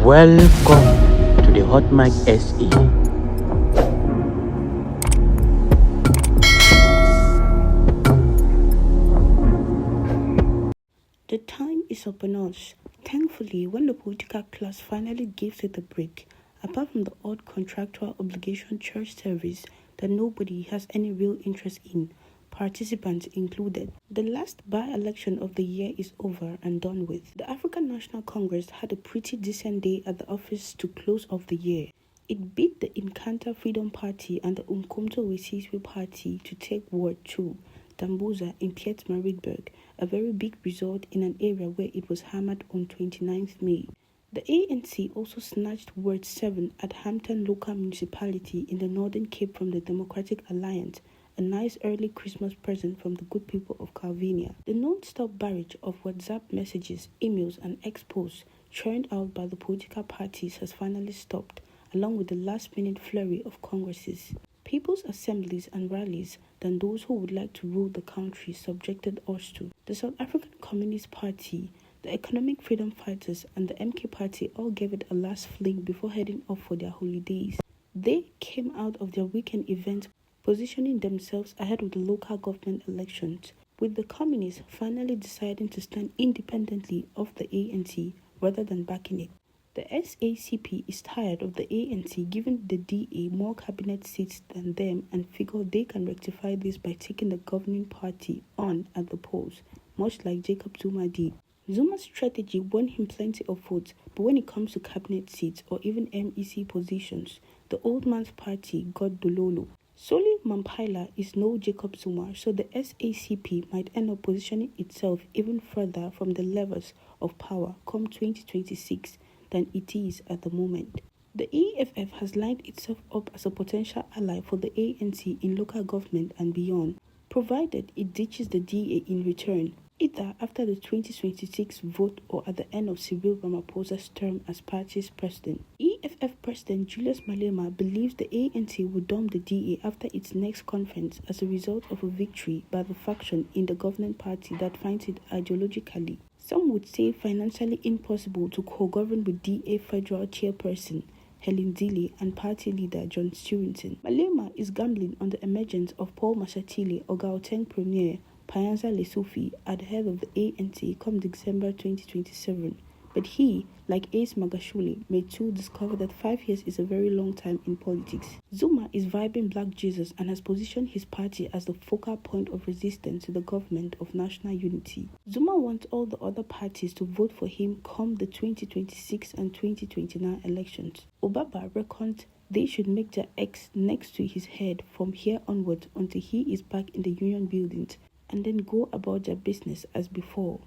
Welcome to the Hot Mic SE. The time is upon us. Thankfully, when the political class finally gives it a break, apart from the odd contractual obligation church service that nobody has any real interest in, participants included. The last by-election of the year is over and done with. The African National Congress had a pretty decent day at the office to close off the year. It beat the Inkatha Freedom Party and the Umkhonto we Sizwe Party to take Ward 2, Dambuza in Pietermaritzburg, a very big result in an area where it was hammered on 29th May. The ANC also snatched Ward 7 at Hampton Local Municipality in the Northern Cape from the Democratic Alliance, a nice early Christmas present from the good people of Calvinia. The non-stop barrage of WhatsApp messages, emails and ex-posts churned out by the political parties has finally stopped, along with the last-minute flurry of congresses, people's assemblies and rallies than those who would like to rule the country subjected us to. The South African Communist Party, the Economic Freedom Fighters and the MK Party all gave it a last fling before heading off for their holidays. They came out of their weekend event positioning themselves ahead of the local government elections, with the communists finally deciding to stand independently of the ANC rather than backing it. The SACP is tired of the ANC giving the DA more cabinet seats than them and figure they can rectify this by taking the governing party on at the polls, much like Jacob Zuma did. Zuma's strategy won him plenty of votes, but when it comes to cabinet seats or even MEC positions, the old man's party got Dololo. Solly Mampila is no Jacob Zuma, so the SACP might end up positioning itself even further from the levers of power come 2026 than it is at the moment. The EFF has lined itself up as a potential ally for the ANC in local government and beyond, provided it ditches the DA in return, either after the 2026 vote or at the end of Cyril Ramaphosa's term as party's president. EFF President Julius Malema believes the ANC will dump the DA after its next conference as a result of a victory by the faction in the governing party that finds it ideologically, some would say financially impossible to co-govern with DA federal chairperson Helen Zille and party leader John Stewington. Malema is gambling on the emergence of Paul Mashatile or Gauteng Premier Payanza Lesufi at the head of the ANC come December 2027. But he, like Ace Magashule, may too discover that 5 years is a very long time in politics. Zuma is vibing Black Jesus and has positioned his party as the focal point of resistance to the government of national unity. Zuma wants all the other parties to vote for him come the 2026 and 2029 elections. Obaba reckons they should make their X next to his head from here onwards until he is back in the union buildings, and then go about their business as before.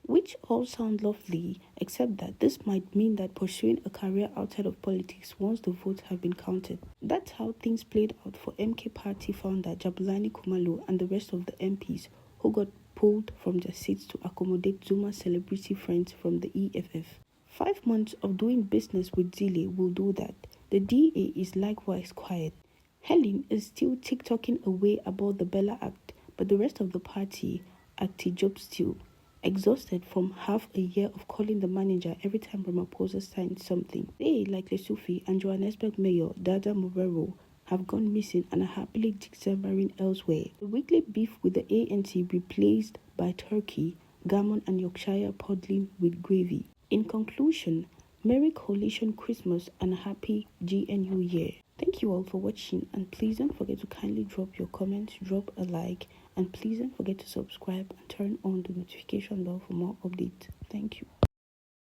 Which all sound lovely, except that this might mean that pursuing a career outside of politics once the votes have been counted. That's how things played out for MK Party founder Jabulani Khumalo and the rest of the MPs who got pulled from their seats to accommodate Zuma's celebrity friends from the EFF. 5 months of doing business with Zille will do that. The DA is likewise quiet. Helen is still TikToking away about the Bella Act, but the rest of the party are job still, exhausted from half a year of calling the manager every time Ramaphosa signs something. They, like Lesufi and Johannesburg Mayor Dada Morero, have gone missing and are happily Decembering elsewhere. The weekly beef with the ANC replaced by turkey, gammon and Yorkshire pudding with gravy. In conclusion, Merry Coalition Christmas and a Happy GNU Year. Thank you all for watching, and please don't forget to kindly drop your comments, drop a like, and please don't forget to subscribe and turn on the notification bell for more updates. Thank you.